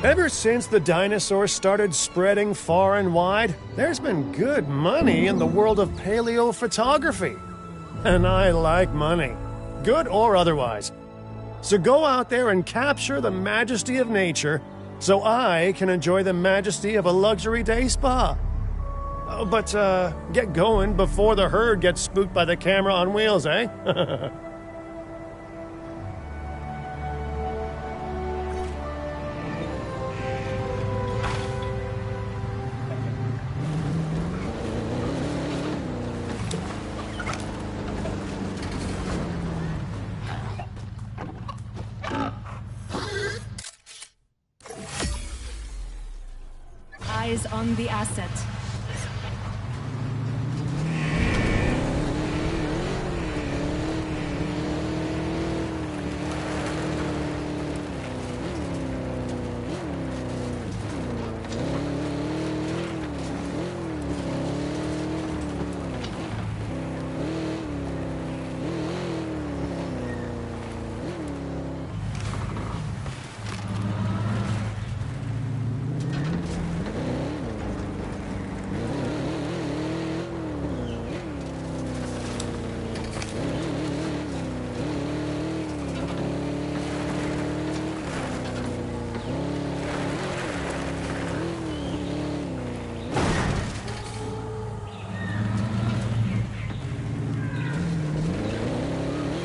Ever since the dinosaurs started spreading far and wide, there's been good money in the world of paleophotography. And I like money, good or otherwise. So go out there and capture the majesty of nature so I can enjoy the majesty of a luxury day spa. Oh, but get going before the herd gets spooked by the camera on wheels, eh? Eyes on the asset.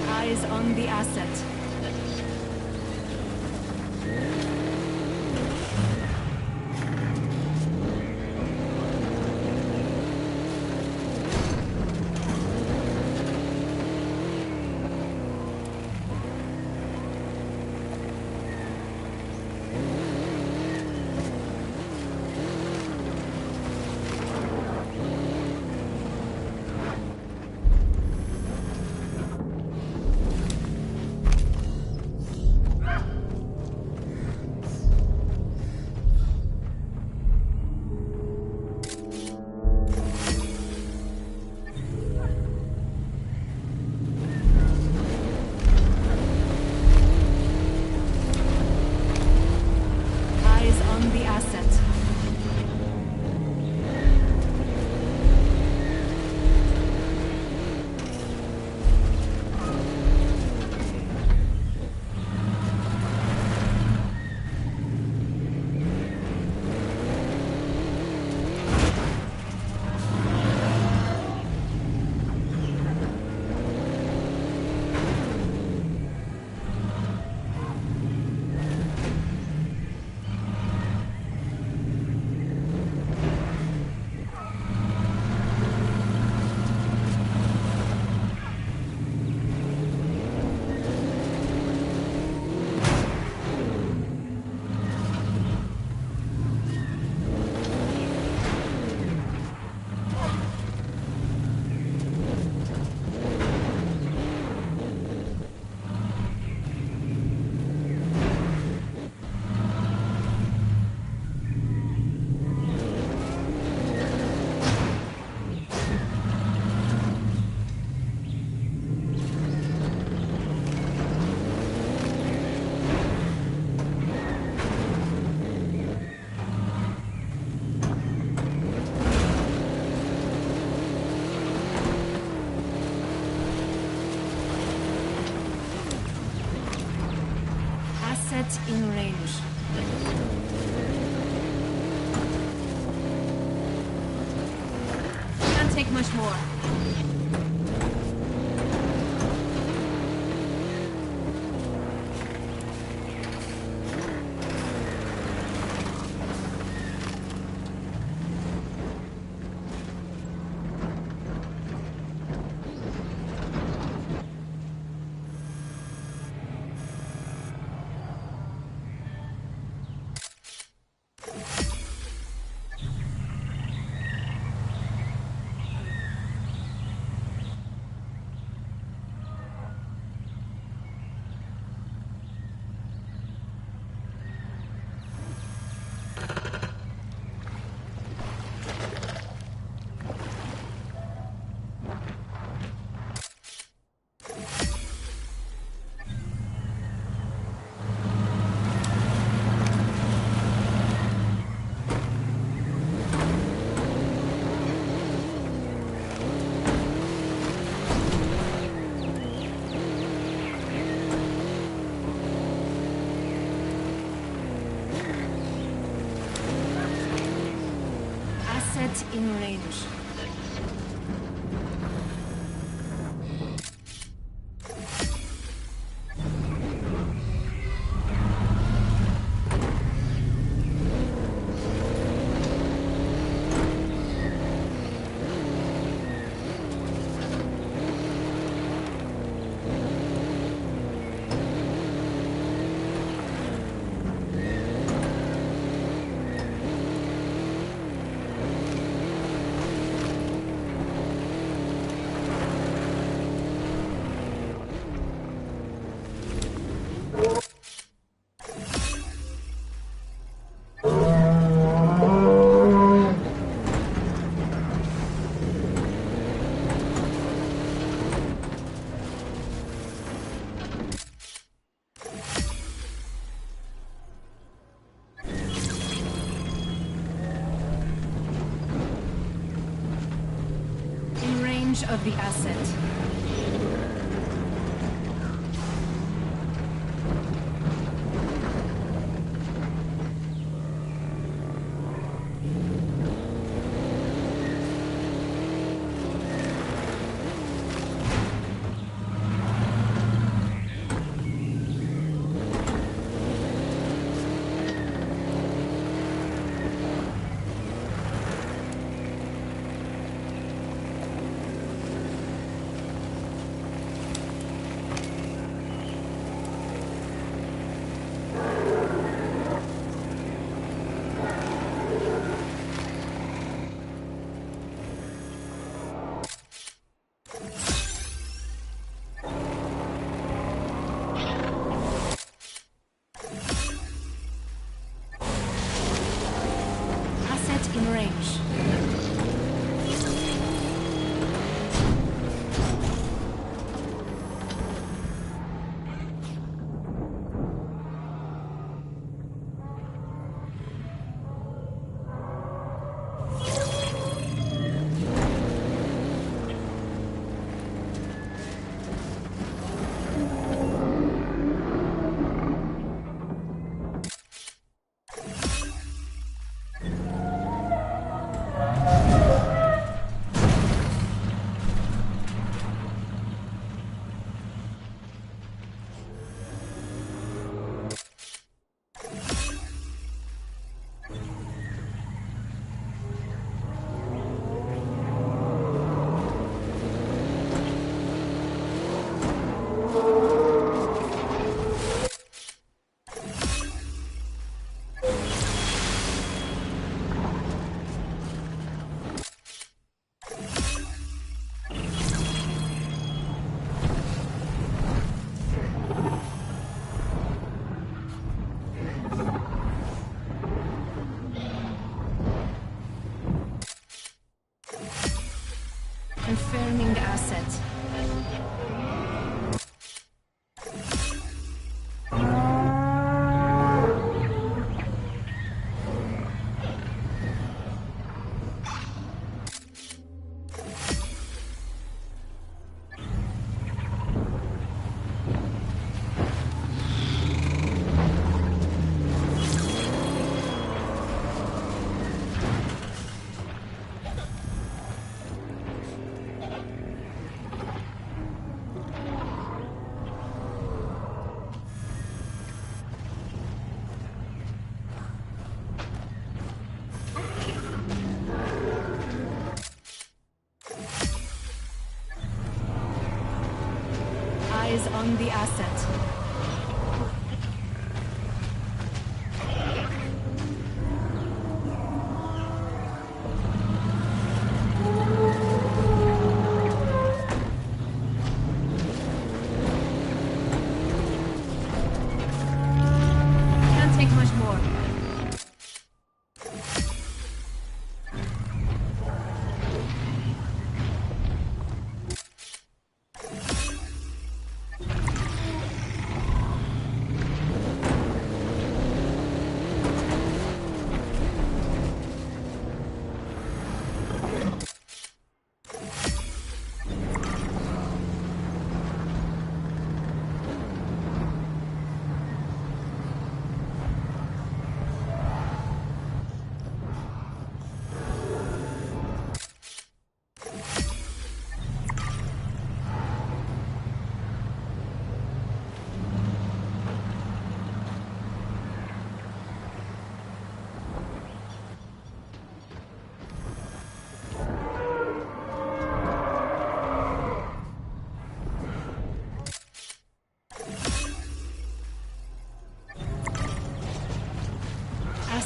Eyes on the asset. In range. Can't take much more. Asset in range. Of the asset. In range. Confirming asset. Eyes on the asset. Can't take much more.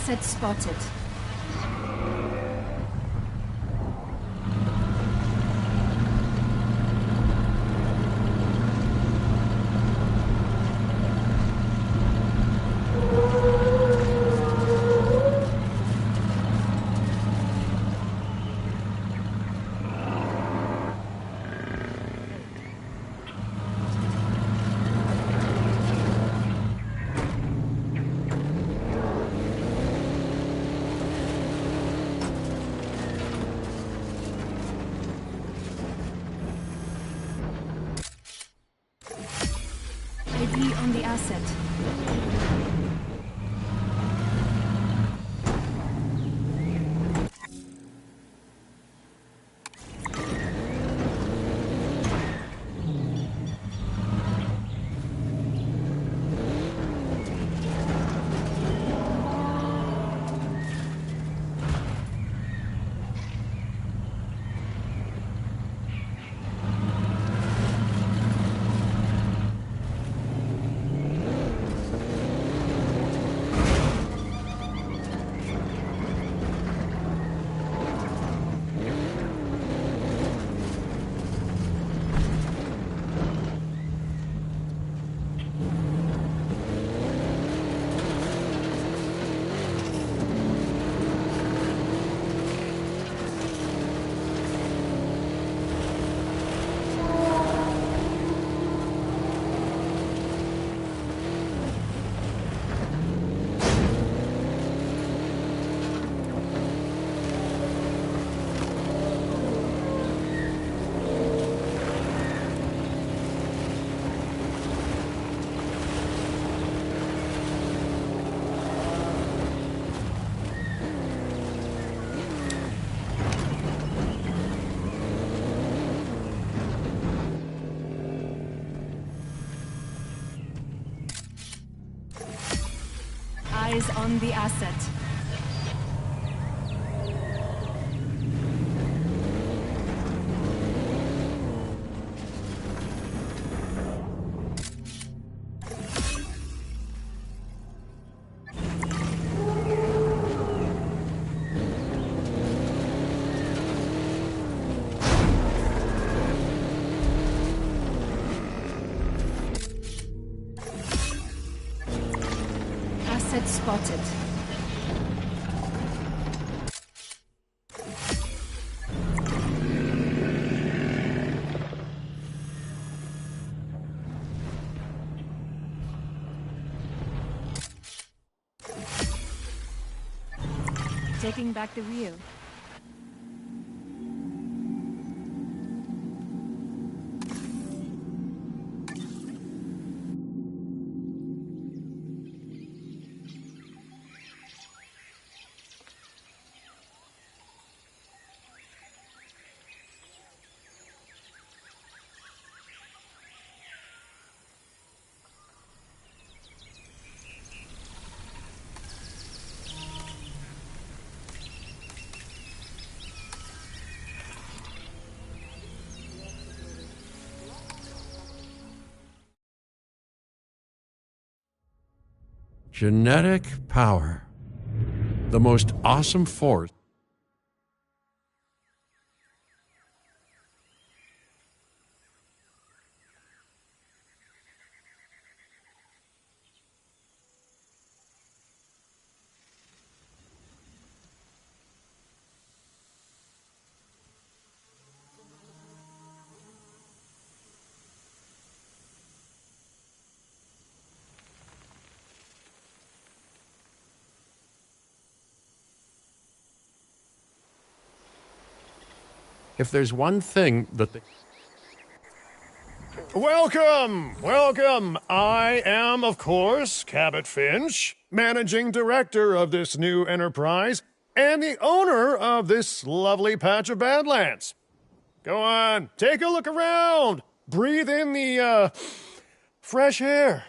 Asset spotted. ID on the asset. Eyes on the asset. Asset spotted. Taking back the wheel. Genetic power. The most awesome force. If there's one thing that Welcome! Welcome! I am, of course, Cabot Finch, managing director of this new enterprise and the owner of this lovely patch of Badlands. Go on, take a look around. Breathe in the, fresh air.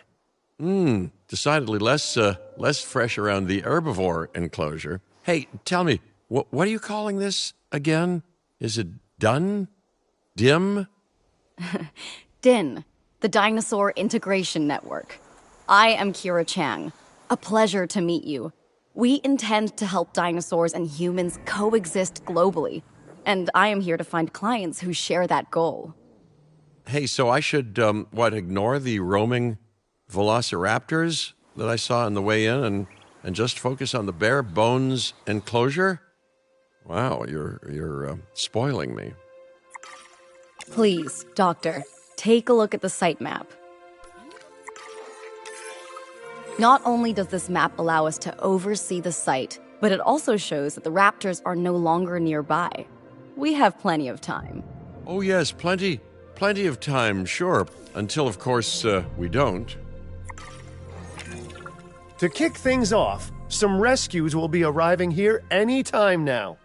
decidedly less fresh around the herbivore enclosure. Hey, tell me, what are you calling this again? Is it done? Dim? DIN, the Dinosaur Integration Network. I am Kira Chang. A pleasure to meet you. We intend to help dinosaurs and humans coexist globally, and I am here to find clients who share that goal. Hey, so I should, ignore the roaming velociraptors that I saw on the way in and just focus on the bare bones enclosure? Wow, you're spoiling me. Please, Doctor, take a look at the site map. Not only does this map allow us to oversee the site, but it also shows that the raptors are no longer nearby. We have plenty of time. Oh, yes, plenty of time, sure. Until, of course, we don't. To kick things off, some rescues will be arriving here any time now.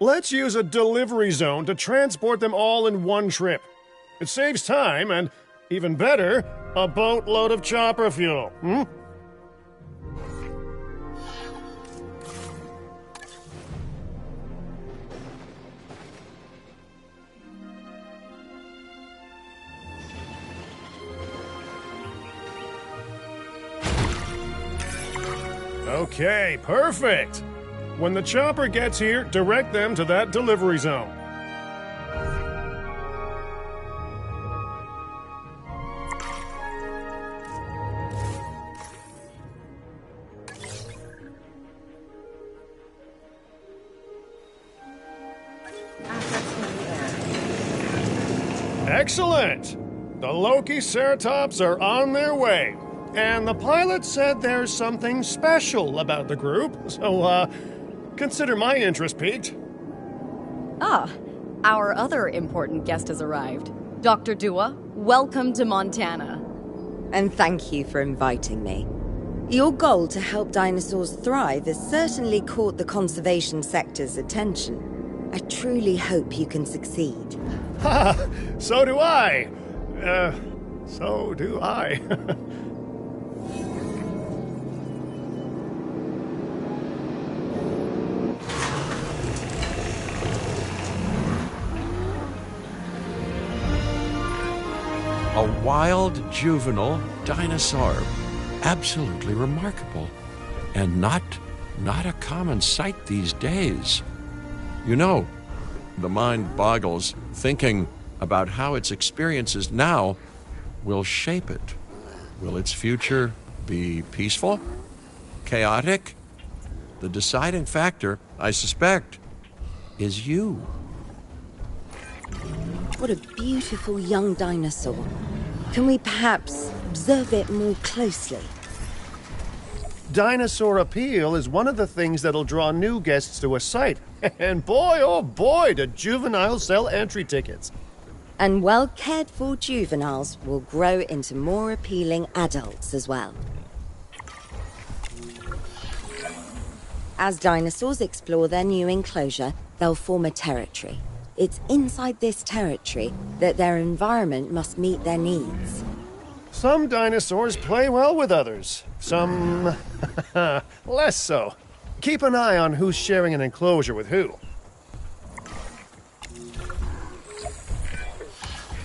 Let's use a delivery zone to transport them all in one trip. It saves time and, even better, a boatload of chopper fuel. Okay, perfect. When the chopper gets here, direct them to that delivery zone. Excellent! The Loki-Ceratops are on their way. And the pilot said there's something special about the group, so, consider my interest piqued. Ah, our other important guest has arrived. Dr. Dua, welcome to Montana. And thank you for inviting me. Your goal to help dinosaurs thrive has certainly caught the conservation sector's attention. I truly hope you can succeed. Ha! So do I! So do I. A wild juvenile dinosaur. Absolutely remarkable. And not a common sight these days. You know, the mind boggles thinking about how its experiences now will shape it. Will its future be peaceful? Chaotic? The deciding factor, I suspect, is you. What a beautiful young dinosaur. Can we perhaps observe it more closely? Dinosaur appeal is one of the things that'll draw new guests to a site. And boy, oh boy, do juveniles sell entry tickets. And well-cared-for juveniles will grow into more appealing adults as well. As dinosaurs explore their new enclosure, they'll form a territory. It's inside this territory that their environment must meet their needs. Some dinosaurs play well with others. Some less so. Keep an eye on who's sharing an enclosure with who.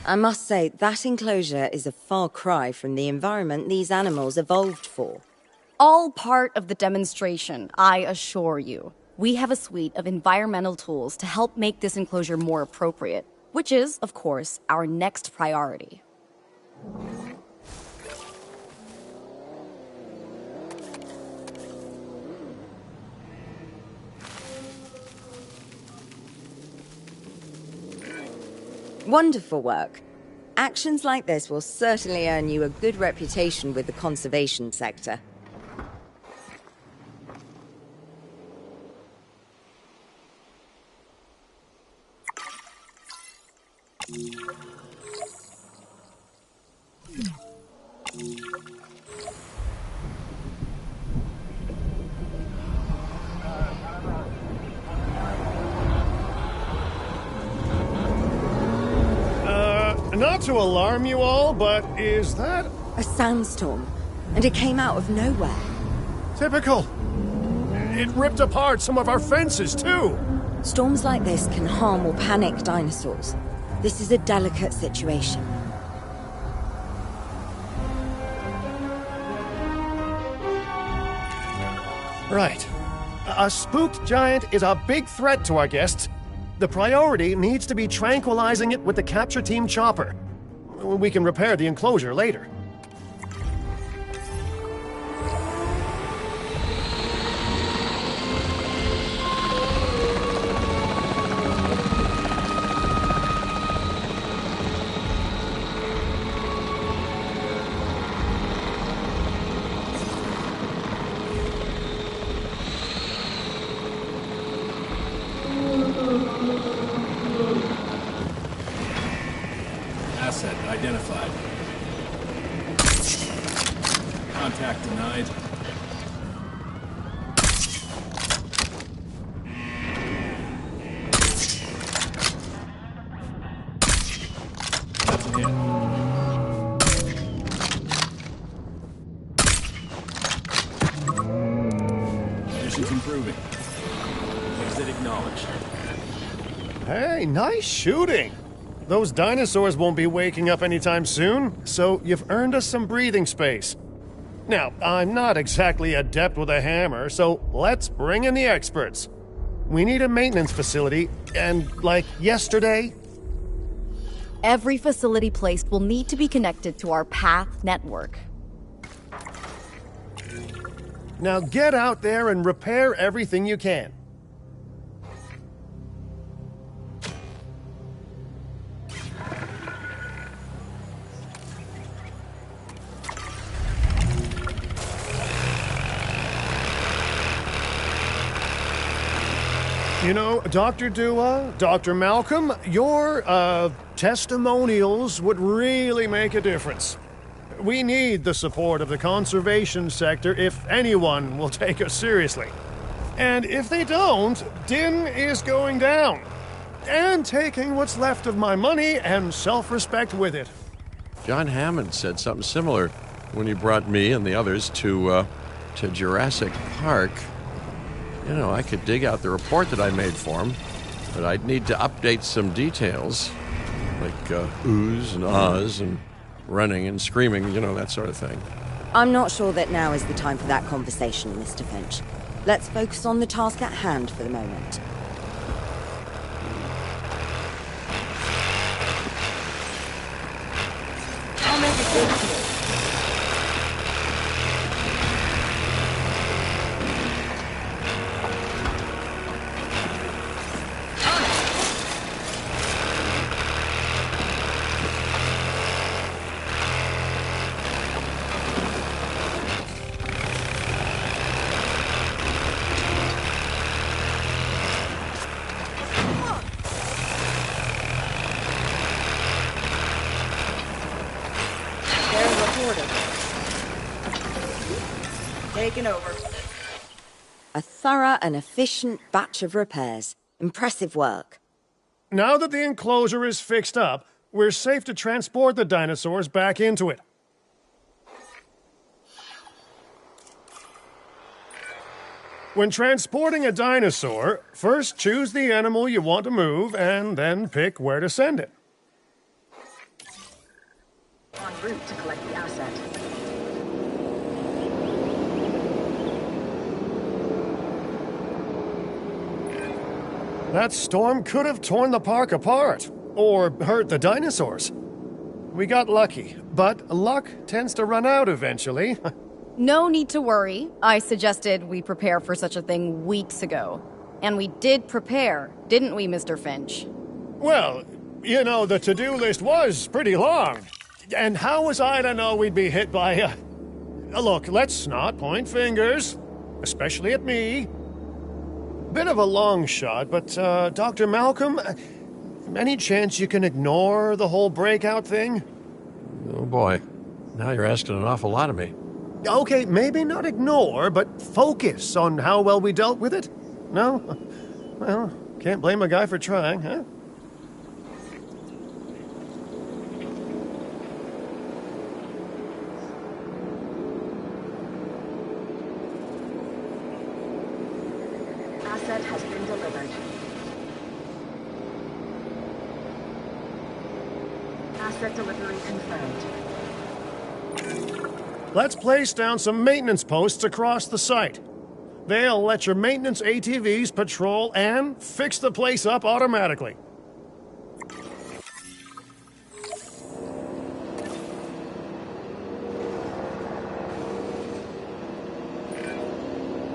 I must say, that enclosure is a far cry from the environment these animals evolved for. All part of the demonstration, I assure you. We have a suite of environmental tools to help make this enclosure more appropriate, which is, of course, our next priority. Wonderful work. Actions like this will certainly earn you a good reputation with the conservation sector. Not to alarm you all, but is that A sandstorm, and it came out of nowhere. typical? It ripped apart some of our fences, too. Storms like this can harm or panic dinosaurs. This is a delicate situation. Right. A spooked giant is a big threat to our guests. The priority needs to be tranquilizing it with the capture team chopper. We can repair the enclosure later. Asset identified. Contact denied. That's a hit. Mission's improving. Exit acknowledged. Hey, nice shooting! Those dinosaurs won't be waking up anytime soon, so you've earned us some breathing space. Now, I'm not exactly adept with a hammer, so let's bring in the experts. We need a maintenance facility, and like yesterday. Every facility placed will need to be connected to our path network. Now get out there and repair everything you can. You know, Dr. Dua, Dr. Malcolm, your, testimonials would really make a difference. We need the support of the conservation sector if anyone will take us seriously. And if they don't, Din is going down. And taking what's left of my money and self-respect with it. John Hammond said something similar when he brought me and the others to Jurassic Park. You know, I could dig out the report that I made for him, but I'd need to update some details, like oohs and ahs and running and screaming, you know, that sort of thing. I'm not sure that now is the time for that conversation, Mr. Finch. Let's focus on the task at hand for the moment. I'll make a good call. Taken over. A thorough and efficient batch of repairs. Impressive work. Now that the enclosure is fixed up, we're safe to transport the dinosaurs back into it. When transporting a dinosaur, first choose the animal you want to move and then pick where to send it. En route to collect the asset. That storm could have torn the park apart, or hurt the dinosaurs. We got lucky, but luck tends to run out eventually. No need to worry. I suggested we prepare for such a thing weeks ago. And we did prepare, didn't we, Mr. Finch? Well, you know, the to-do list was pretty long. And how was I to know we'd be hit by a... Look, let's not point fingers, especially at me. Bit of a long shot, but, Dr. Malcolm, any chance you can ignore the whole breakout thing? Oh boy, now you're asking an awful lot of me. Okay, maybe not ignore, but focus on how well we dealt with it? No? Well, can't blame a guy for trying, huh? Asset has been delivered. Asset delivery confirmed. Let's place down some maintenance posts across the site. They'll let your maintenance ATVs patrol and fix the place up automatically.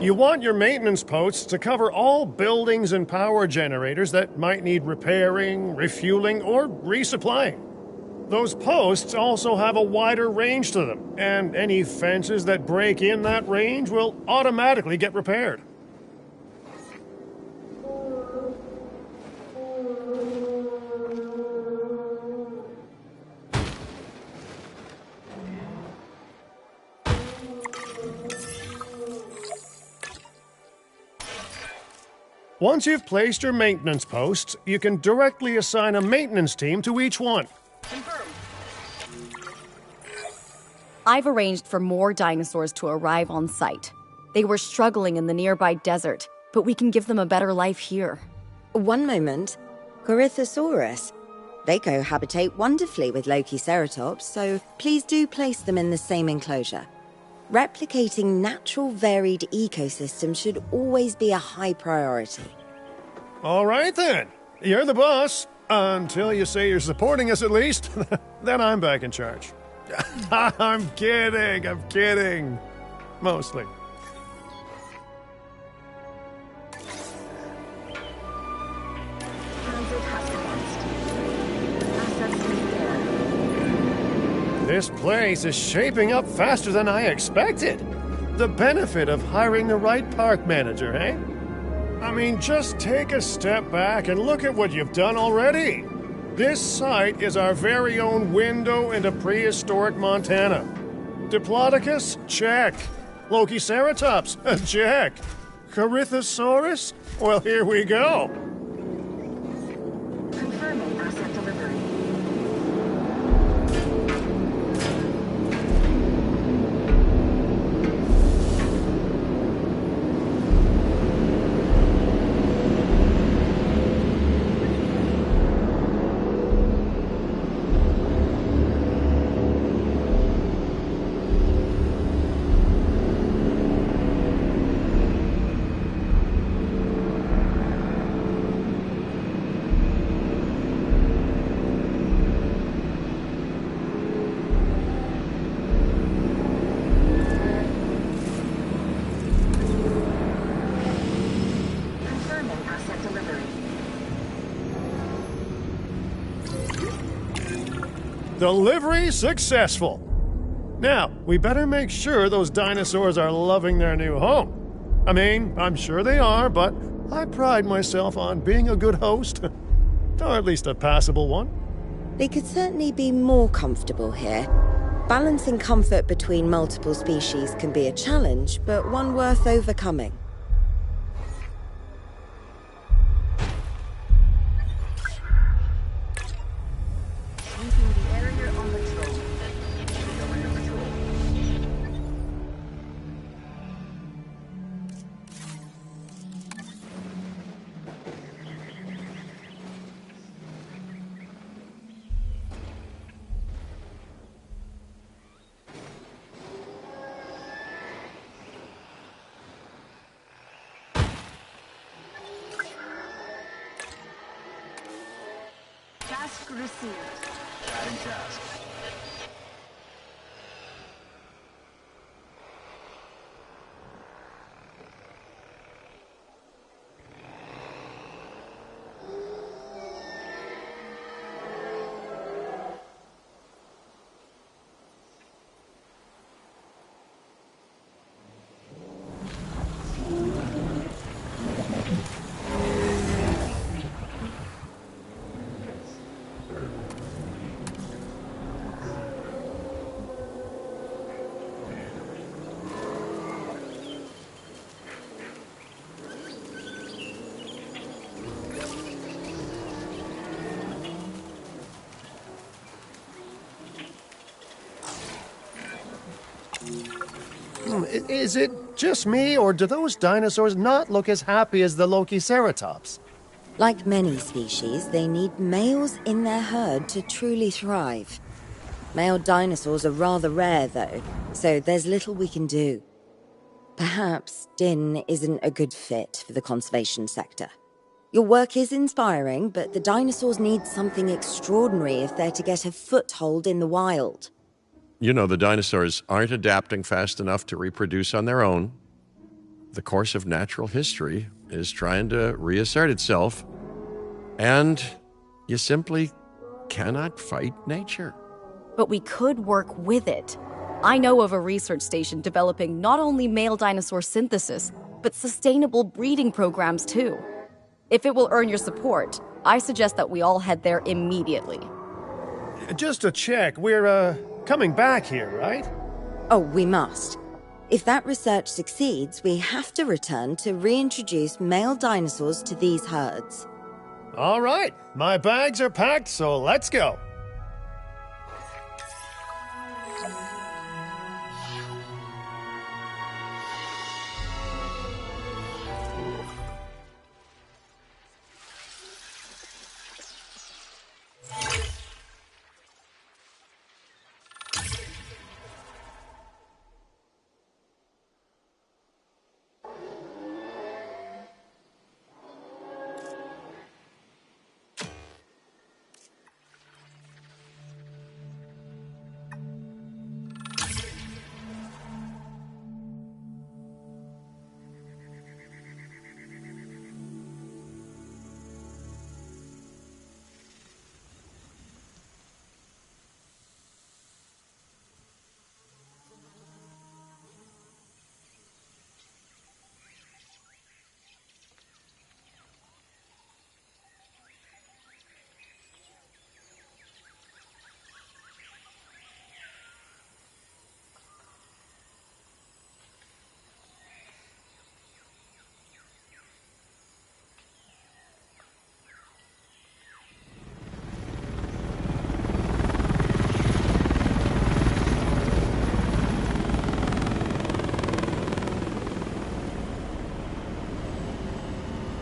You want your maintenance posts to cover all buildings and power generators that might need repairing, refueling, or resupplying. Those posts also have a wider range to them, and any fences that break in that range will automatically get repaired. Once you've placed your maintenance posts, you can directly assign a maintenance team to each one. I've arranged for more dinosaurs to arrive on site. They were struggling in the nearby desert, but we can give them a better life here. One moment. Corythosaurus. They cohabitate wonderfully with Lokiceratops, so please do place them in the same enclosure. Replicating natural varied ecosystems should always be a high priority. All right then. You're the boss. Until you say you're supporting us at least. Then I'm back in charge. I'm kidding. Mostly. Transit has commenced. Assets in the air. This place is shaping up faster than I expected. The benefit of hiring the right park manager, eh? I mean, just take a step back and look at what you've done already. This site is our very own window into prehistoric Montana. Diplodocus? Check. Lokiceratops? Check. Corythosaurus? Well, here we go. Confirming asset delivery. Confirming asset delivery. Delivery successful. Now, we better make sure those dinosaurs are loving their new home. I mean, I'm sure they are, but I pride myself on being a good host. Or at least a passable one. They could certainly be more comfortable here. Balancing comfort between multiple species can be a challenge, but one worth overcoming. Sweeping the area on patrol. Going to patrol. Task received. Adding task. Is it just me, or do those dinosaurs not look as happy as the Lokiceratops? Like many species, they need males in their herd to truly thrive. Male dinosaurs are rather rare, though, so there's little we can do. Perhaps Din isn't a good fit for the conservation sector. Your work is inspiring, but the dinosaurs need something extraordinary if they're to get a foothold in the wild. You know, the dinosaurs aren't adapting fast enough to reproduce on their own. The course of natural history is trying to reassert itself, and you simply cannot fight nature. But we could work with it. I know of a research station developing not only male dinosaur synthesis, but sustainable breeding programs too. If it will earn your support, I suggest that we all head there immediately. Just to check, we're, coming back here, right? Oh, we must. If that research succeeds, we have to return to reintroduce male dinosaurs to these herds. All right, my bags are packed, so let's go.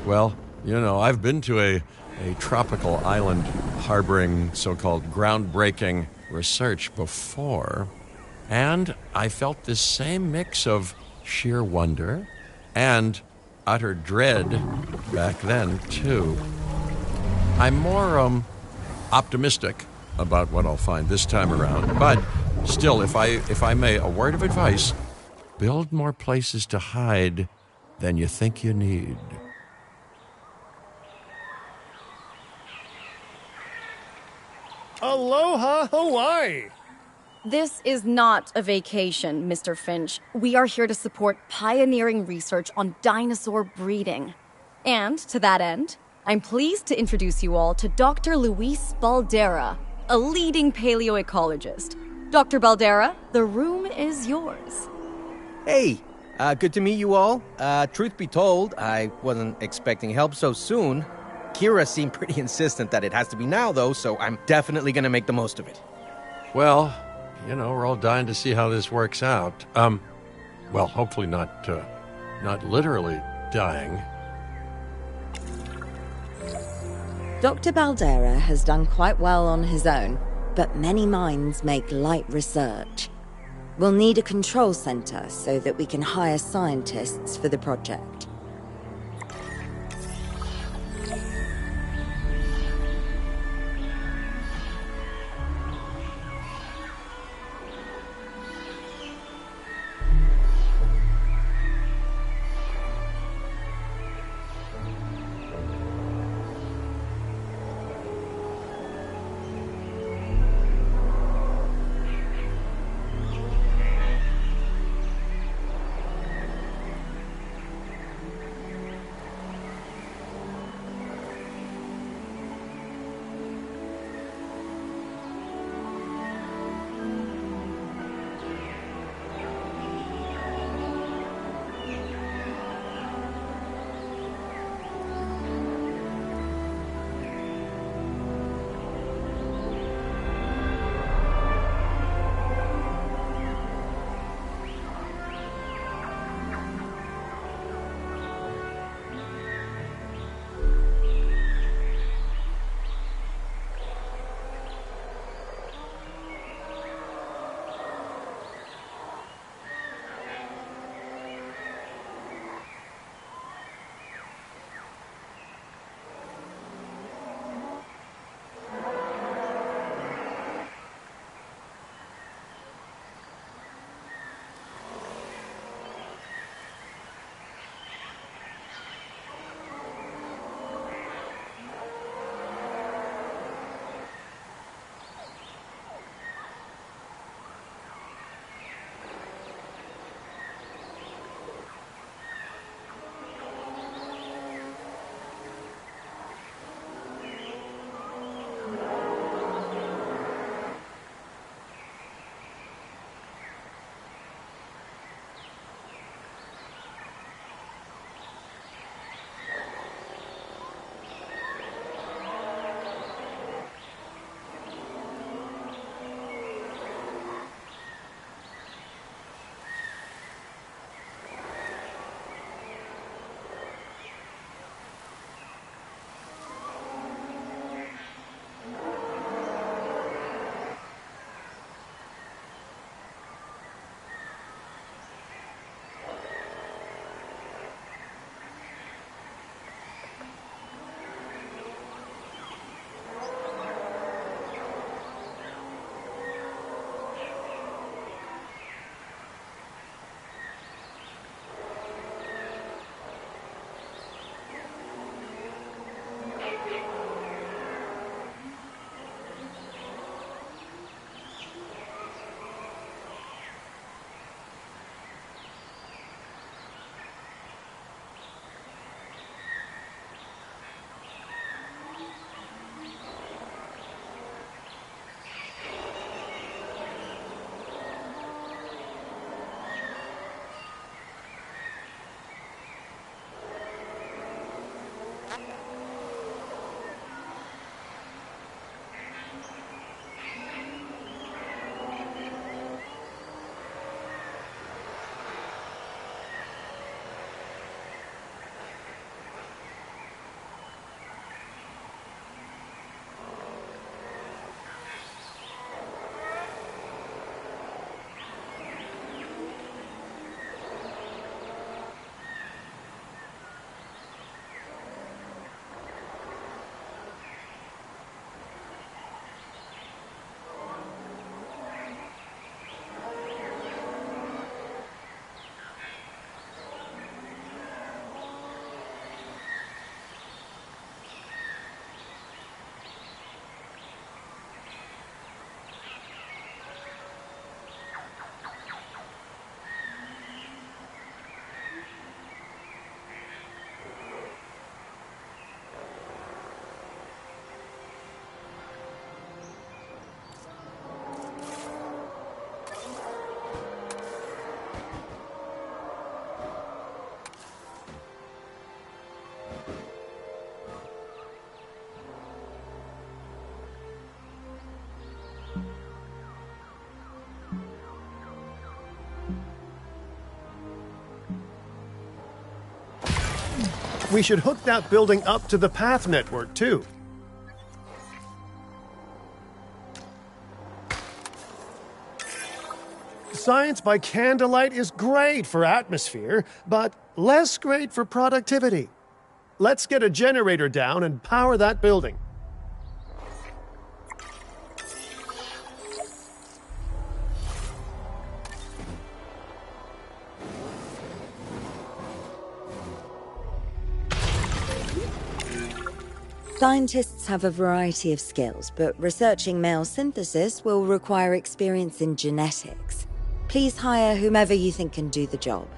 Well, you know, I've been to a tropical island harboring so-called groundbreaking research before, and I felt this same mix of sheer wonder and utter dread back then, too. I'm more optimistic about what I'll find this time around, but still, if I may, a word of advice: build more places to hide than you think you need. Aloha, Hawaii! This is not a vacation, Mr. Finch. We are here to support pioneering research on dinosaur breeding. And to that end, I'm pleased to introduce you all to Dr. Luis Baldera, a leading paleoecologist. Dr. Baldera, the room is yours. Hey, good to meet you all. Truth be told, I wasn't expecting help so soon. Kira seemed pretty insistent that it has to be now, though, so I'm definitely going to make the most of it. Well, you know, we're all dying to see how this works out. Well, hopefully not literally dying. Dr. Baldera has done quite well on his own, but many minds make light research. We'll need a control center so that we can hire scientists for the project. We should hook that building up to the path network, too. Science by candlelight is great for atmosphere, but less great for productivity. Let's get a generator down and power that building. Scientists have a variety of skills, but researching male synthesis will require experience in genetics. Please hire whomever you think can do the job.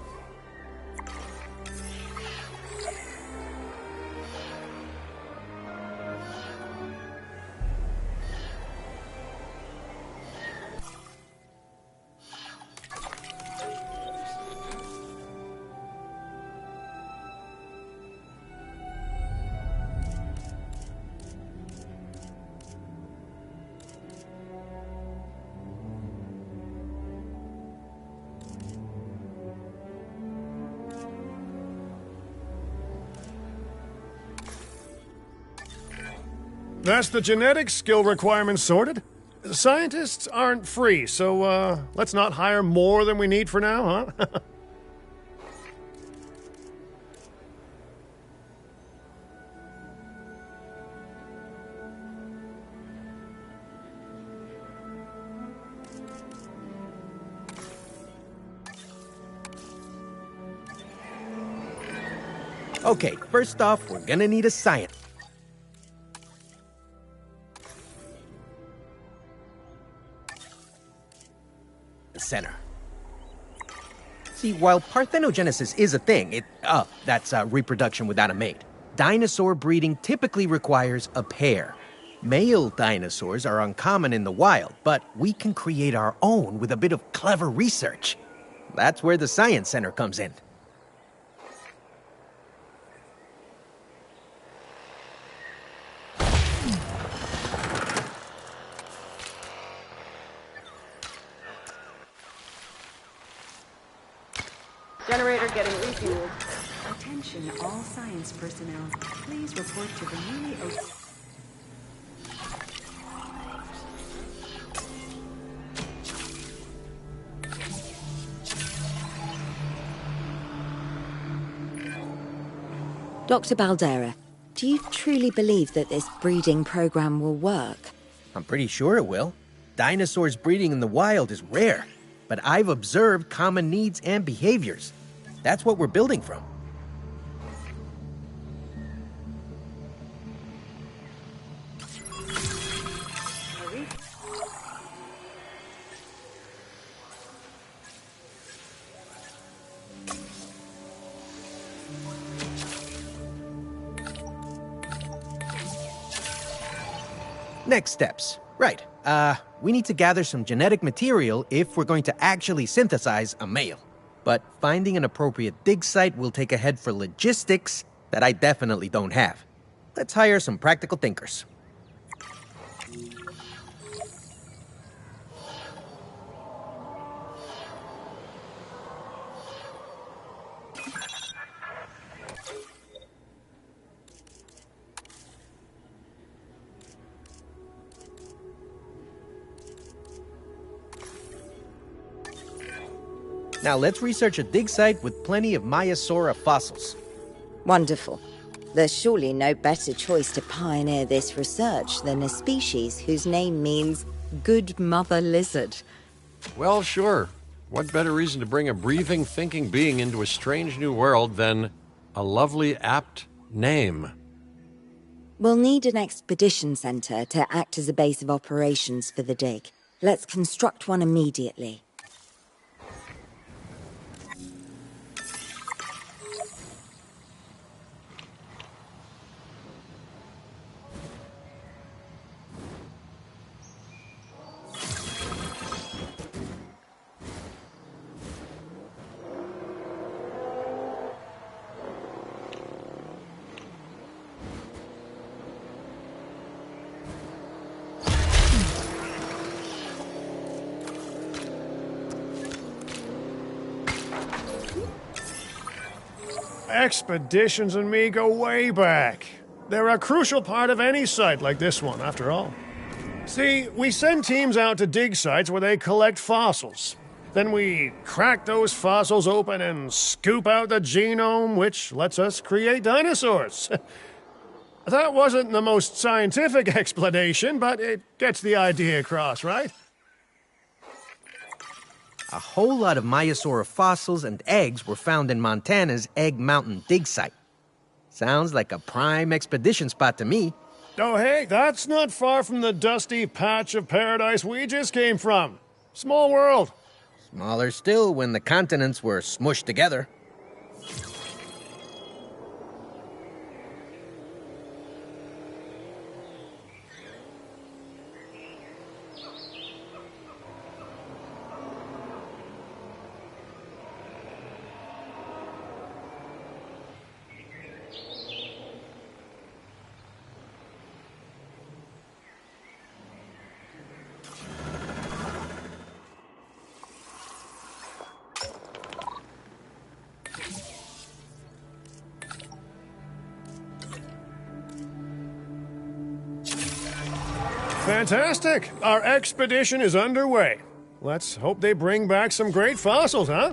That's the genetic skill requirements sorted. Scientists aren't free, so let's not hire more than we need for now, huh? Okay, first off, we're gonna need a science center. See, while parthenogenesis is a thing, that's reproduction without a mate. Dinosaur breeding typically requires a pair. Male dinosaurs are uncommon in the wild, but we can create our own with a bit of clever research. That's where the Science Center comes in. Generator getting refueled. Attention all science personnel. Please report to the newly opened... Dr. Baldera, do you truly believe that this breeding program will work? I'm pretty sure it will. Dinosaurs breeding in the wild is rare, but I've observed common needs and behaviors. That's what we're building from. Next steps. Right. We need to gather some genetic material if we're going to actually synthesize a male. But finding an appropriate dig site will take a head for logistics that I definitely don't have. Let's hire some practical thinkers. Now let's research a dig site with plenty of Maiasaura fossils. Wonderful. There's surely no better choice to pioneer this research than a species whose name means good mother lizard. Well, sure. What better reason to bring a breathing, thinking being into a strange new world than a lovely, apt name? We'll need an expedition center to act as a base of operations for the dig. Let's construct one immediately. Expeditions and me go way back. They're a crucial part of any site like this one, after all. See, we send teams out to dig sites where they collect fossils. Then we crack those fossils open and scoop out the genome, which lets us create dinosaurs. That wasn't the most scientific explanation, but it gets the idea across, right? A whole lot of Maiasaura fossils and eggs were found in Montana's Egg Mountain dig site. Sounds like a prime expedition spot to me. Oh, hey, that's not far from the dusty patch of paradise we just came from. Small world. Smaller still when the continents were smushed together. Fantastic! Our expedition is underway. Let's hope they bring back some great fossils, huh?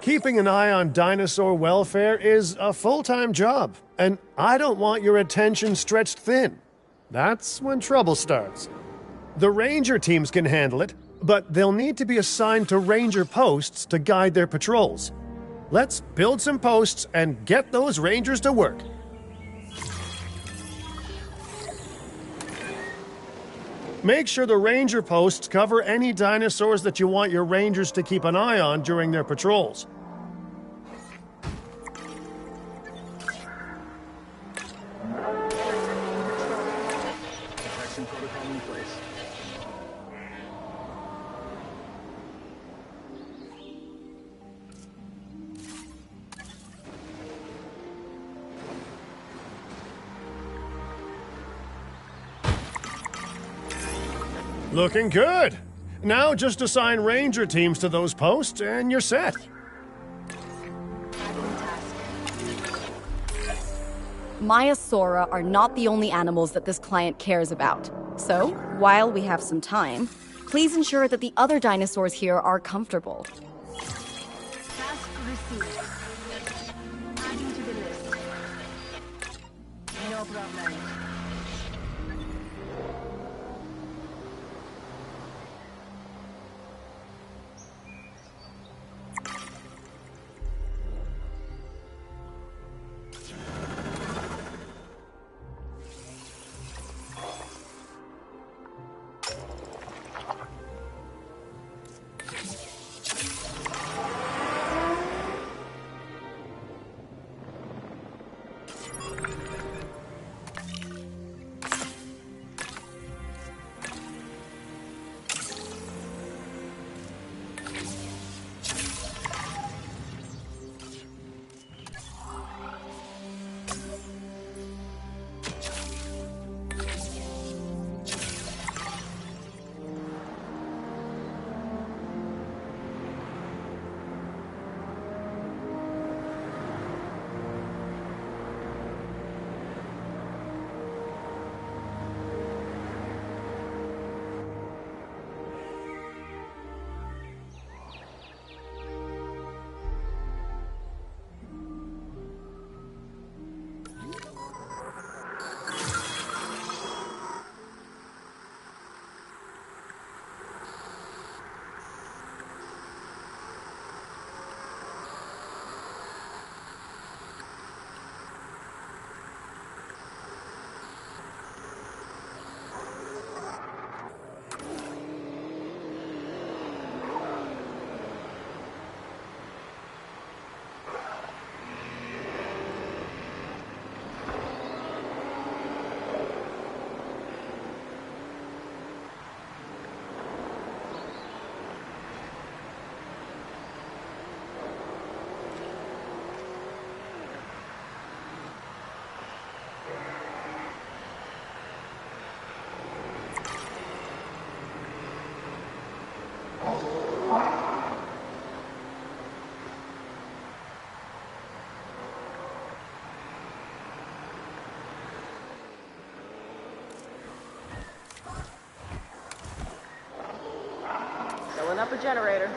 Keeping an eye on dinosaur welfare is a full-time job, and I don't want your attention stretched thin. That's when trouble starts. The ranger teams can handle it, but they'll need to be assigned to ranger posts to guide their patrols. Let's build some posts and get those rangers to work. Make sure the ranger posts cover any dinosaurs that you want your rangers to keep an eye on during their patrols. Protection protocol in place. Looking good. Now just assign ranger teams to those posts and you're set. Maiasaura are not the only animals that this client cares about. So, while we have some time, please ensure that the other dinosaurs here are comfortable. Task received. Adding to the list. No problem. a generator.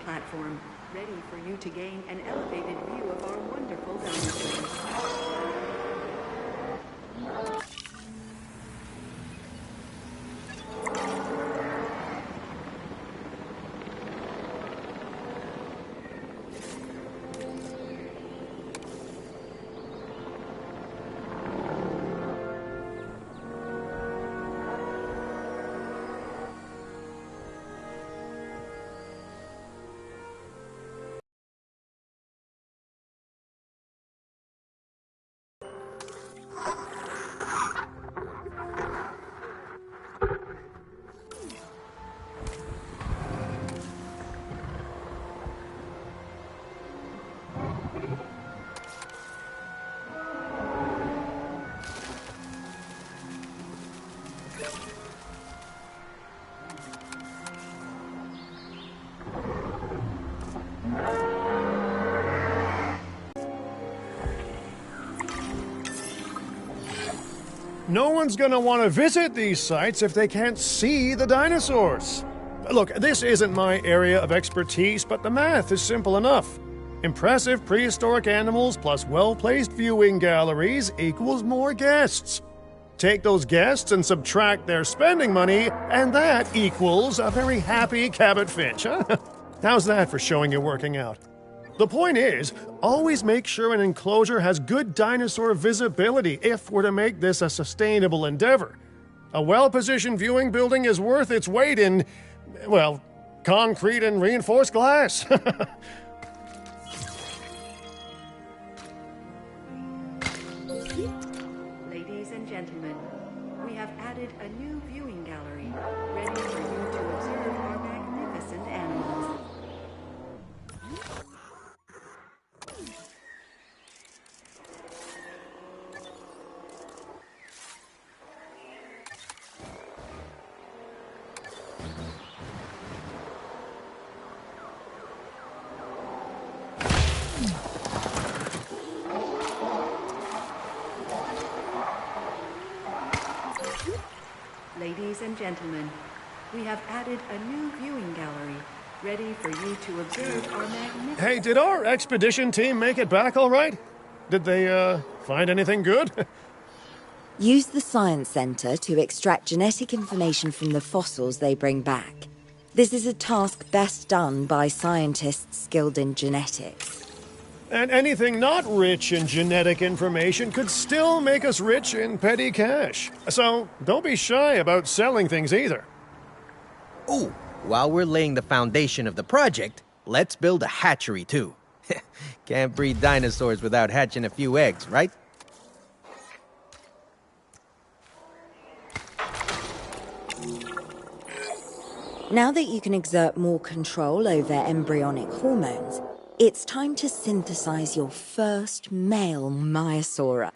Platform, ready for you to gain an elevated view of our wonderful dinosaurs. No one's gonna want to visit these sites if they can't see the dinosaurs. Look, this isn't my area of expertise, but the math is simple enough. Impressive prehistoric animals plus well-placed viewing galleries equals more guests. Take those guests and subtract their spending money, and that equals a very happy Cabot Finch, huh? How's that for showing you working out? The point is, always make sure an enclosure has good dinosaur visibility if we're to make this a sustainable endeavor. A well-positioned viewing building is worth its weight in, well, concrete and reinforced glass. Ladies and gentlemen, we have added a new viewing gallery, ready for you to observe Ladies and gentlemen, we have added a new viewing gallery, ready for you to observe our magnificent... Hey, did our expedition team make it back all right? Did they, find anything good? Use the Science Center to extract genetic information from the fossils they bring back. This is a task best done by scientists skilled in genetics. And anything not rich in genetic information could still make us rich in petty cash. So don't be shy about selling things either. Ooh, while we're laying the foundation of the project, let's build a hatchery too. Can't breed dinosaurs without hatching a few eggs, right? Now that you can exert more control over embryonic hormones, it's time to synthesize your first male Maiasaura.